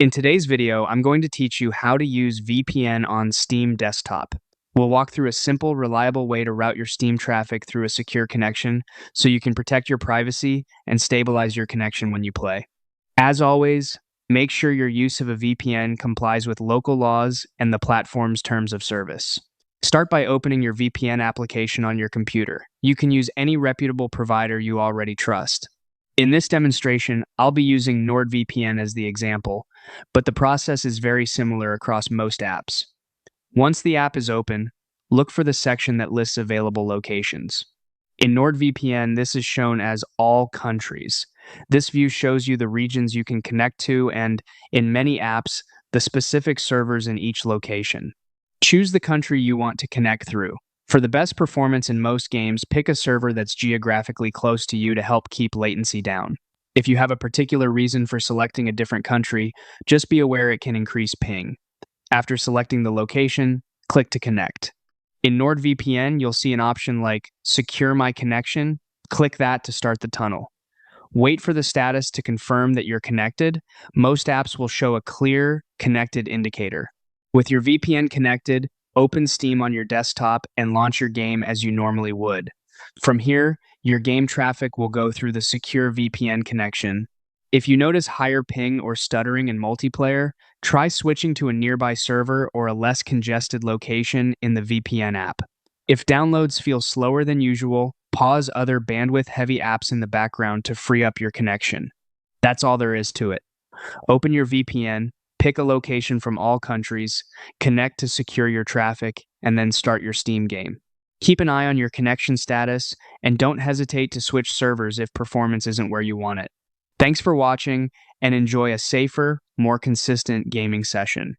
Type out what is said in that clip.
In today's video, I'm going to teach you how to use VPN on Steam desktop. We'll walk through a simple, reliable way to route your Steam traffic through a secure connection so you can protect your privacy and stabilize your connection when you play. As always, make sure your use of a VPN complies with local laws and the platform's terms of service. Start by opening your VPN application on your computer. You can use any reputable provider you already trust. In this demonstration, I'll be using NordVPN as the example, but the process is very similar across most apps. Once the app is open, look for the section that lists available locations. In NordVPN, this is shown as All Countries. This view shows you the regions you can connect to and, in many apps, the specific servers in each location. Choose the country you want to connect through. For the best performance in most games, pick a server that's geographically close to you to help keep latency down. If you have a particular reason for selecting a different country, just be aware it can increase ping. After selecting the location, click to connect. In NordVPN, you'll see an option like Secure My Connection. Click that to start the tunnel. Wait for the status to confirm that you're connected. Most apps will show a clear, connected indicator. With your VPN connected, open Steam on your desktop and launch your game as you normally would. From here, your game traffic will go through the secure VPN connection. If you notice higher ping or stuttering in multiplayer, try switching to a nearby server or a less congested location in the VPN app. If downloads feel slower than usual, pause other bandwidth-heavy apps in the background to free up your connection. That's all there is to it. Open your VPN, pick a location from all countries, connect to secure your traffic, and then start your Steam game. Keep an eye on your connection status, and don't hesitate to switch servers if performance isn't where you want it. Thanks for watching, and enjoy a safer, more consistent gaming session.